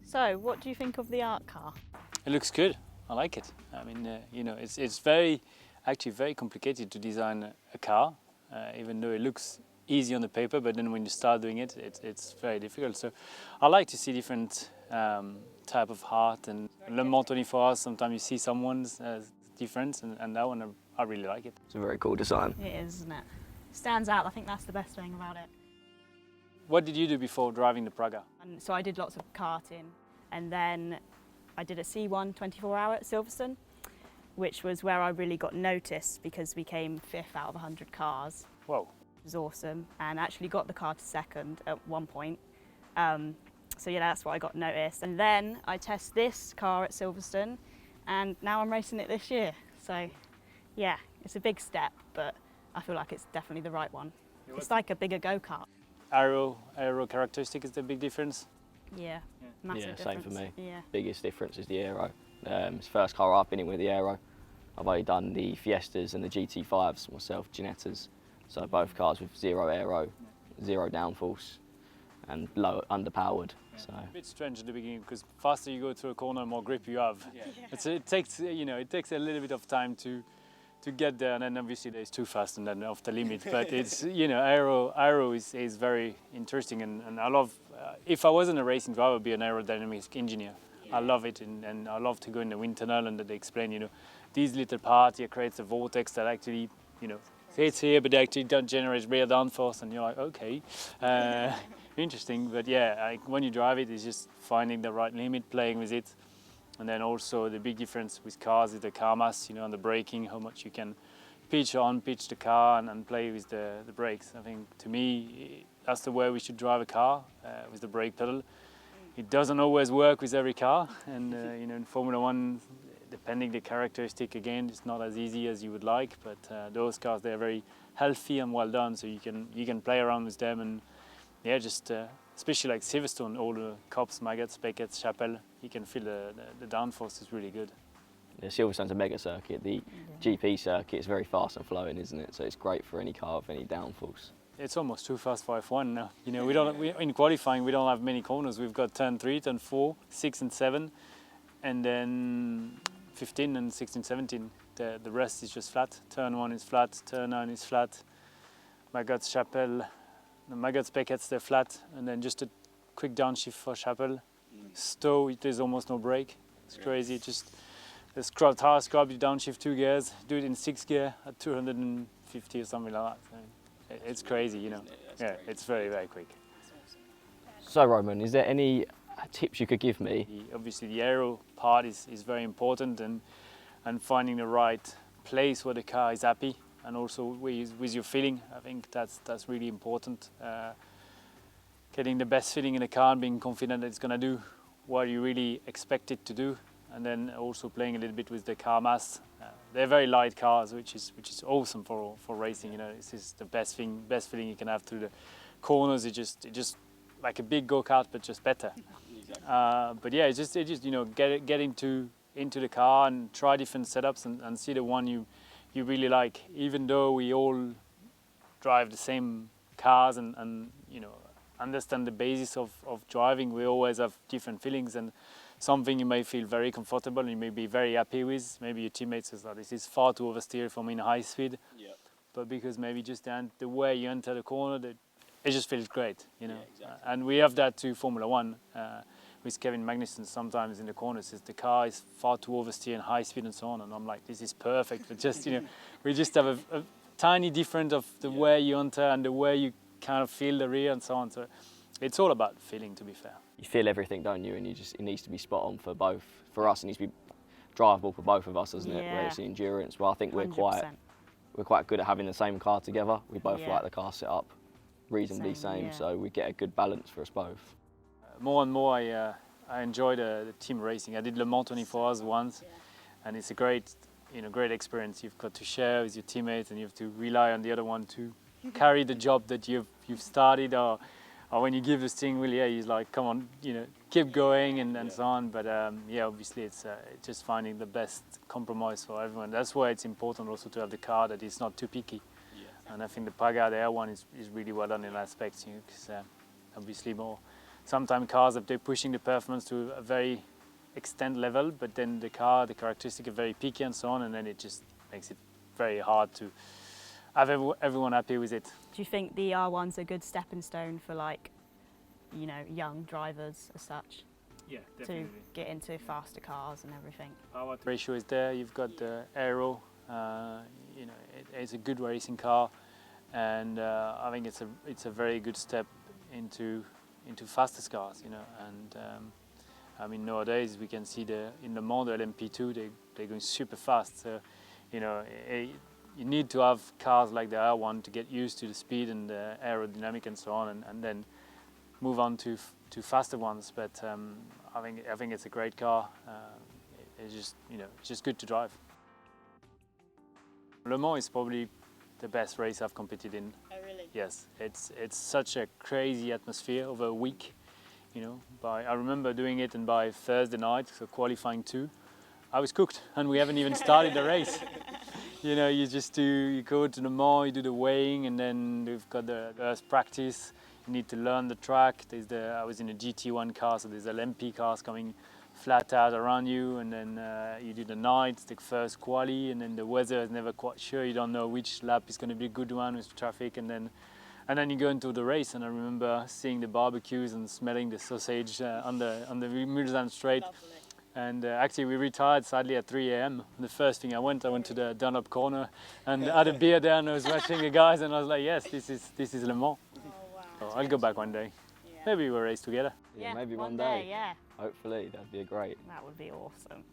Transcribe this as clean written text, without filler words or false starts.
So, what do you think of the art car? It looks good. I like it. I mean, you know, it's very, actually very complicated to design a car, even though it looks easy on the paper, but then when you start doing it, it's very difficult. So I like to see different type of art, and Le Mans 24 Hours, sometimes you see someone's different, and that one, I really like it. It's a very cool design. It is, isn't it? Stands out. I think that's the best thing about it. What did you do before driving the Praga? And so I did lots of karting, and then I did a C1 24-hour at Silverstone, which was where I really got noticed because we came 5th out of 100 cars. Whoa. It was awesome, and actually got the car to 2nd at one point. So yeah, that's why I got noticed. And then I test this car at Silverstone, and now I'm racing it this year. So yeah, it's a big step, but I feel like it's definitely the right one. It's like a bigger go-kart. Aero characteristic is the big difference? Yeah, massive same difference. for me. Yeah. Biggest difference is the aero. It's the first car I've been in with the aero. I've only done the Fiestas and the GT5s myself, Ginettas. So both cars with zero aero, zero downforce, and low underpowered. So A bit strange at the beginning because faster you go through a corner, the more grip you have. It takes a little bit of time to get there, and then obviously it's too fast and then off the limit. But it's aero is very interesting, and I love. If I wasn't a racing driver, I'd be an aerodynamics engineer. I love it, and I love to go in the wind tunnel and they explain, these little parts here creates a vortex that actually, it's here, but they actually don't generate real downforce, and you're like, okay, interesting. But yeah, when you drive it, it's just finding the right limit, playing with it. And then also the big difference with cars is the car mass, and the braking, how much you can pitch the car and play with the brakes. I think, to me, that's the way we should drive a car, with the brake pedal. It doesn't always work with every car, and in Formula One, depending the characteristic, again, it's not as easy as you would like, but those cars, they're very healthy and well done, so you can play around with them, and yeah, just especially like Silverstone, all the Cops, Maggots, Beckett's, Chapelle, you can feel the downforce is really good. the Silverstone's a mega circuit. The GP circuit is very fast and flowing, isn't it? So it's great for any car with any downforce. It's almost too fast for F1 now. In qualifying we don't have many corners. We've got turn 3, turn 4, 6 and 7, and then 15 and 16, 17. The rest is just flat. Turn 1 is flat, turn 9 is flat. Maggots, Chapelle, Maggots, Beckett's, they're flat, and then just a quick downshift for Chapelle. Stowe, there's almost no brake. It's crazy. Just the tire scrub, you downshift 2 gears, do it in 6 gear at 250 or something like that. So it's crazy, you know. Yeah, it's very, very quick. So Roman, is there any tips you could give me? Obviously the aero part is very important, and finding the right place where the car is happy, and also with your feeling. I think that's really important. Getting the best feeling in the car and being confident that it's going to do what you really expect it to do, and then also playing a little bit with the car mass. They're very light cars, which is awesome for racing. You know, this is the best feeling you can have through the corners. It just like a big go-kart, but just better. But yeah, it's just you know, get into the car and try different setups and see the one you really like. Even though we all drive the same cars and you know, understand the basis of driving, we always have different feelings, and something you may feel very comfortable and you may be very happy with. Maybe your teammates says, oh, this is far too oversteer for me in high speed. Yeah. But because maybe just the way you enter the corner, it just feels great, you know. Yeah, exactly. And we have that to Formula One with Kevin Magnussen. Sometimes in the corner says the car is far too oversteer in high speed and so on, and I'm like, this is perfect. But just, you know, we just have a tiny difference of the way you enter and the way you kind of feel the rear and so on. So it's all about feeling, to be fair. You feel everything, don't you? And it needs to be spot on for both. For us, it needs to be drivable for both of us, doesn't it? Where it's the endurance. Well, I think we're 100%. quite good at having the same car together. We both like the car set up reasonably same, yeah. So we get a good balance for us both. More and more, I enjoy the team racing. I did Le Mans 24 Hours once, and it's a great experience. You've got to share with your teammates, and you have to rely on the other one to carry the job that you've started, or when you give this thing, really, he's like, come on, you know, keep going and so on. But yeah, obviously it's just finding the best compromise for everyone. That's why it's important also to have the car that is not too picky. And I think the Praga R1 is really well done in that aspect, because obviously more sometimes cars, if they're pushing the performance to a very extent level, but then the characteristics are very picky and so on, and then it just makes it very hard to have everyone happy with it. Do you think the R1's a good stepping stone for, like, you know, young drivers as such? Yeah, To get into faster cars and everything. Power ratio is there. You've got the aero. You know, it's a good racing car, and I think it's a very good step into fastest cars. You know, and I mean nowadays we can see in the Mans, the LMP2, they're going super fast. So, you know, you need to have cars like the R1 to get used to the speed and the aerodynamic and so on, and then move on to faster ones. But I think it's a great car. It's just, you know, it's just good to drive. Le Mans is probably the best race I've competed in. Oh, really? Yes, it's such a crazy atmosphere over a week. You know, I remember doing it, and by Thursday night, so qualifying 2, I was cooked, and we haven't even started the race. You know, you go to the Mans, you do the weighing, and then we've got the first practice. You need to learn the track. I was in a GT1 car, so there's LMP cars coming flat out around you, and then you do the night, the first quali, and then the weather is never quite sure. You don't know which lap is going to be a good one with traffic, and then you go into the race. And I remember seeing the barbecues and smelling the sausage on the Mulsanne Straight. Lovely. And actually we retired sadly at 3 a.m. The first thing I went to the Dunlop corner and had a beer there, and I was watching the guys, and I was like, yes, this is Le Mans. Oh, wow. So I'll go back one day. Yeah. Maybe we'll race together. Yeah, maybe one one day. Yeah, Hopefully, that'd be great. that would be awesome.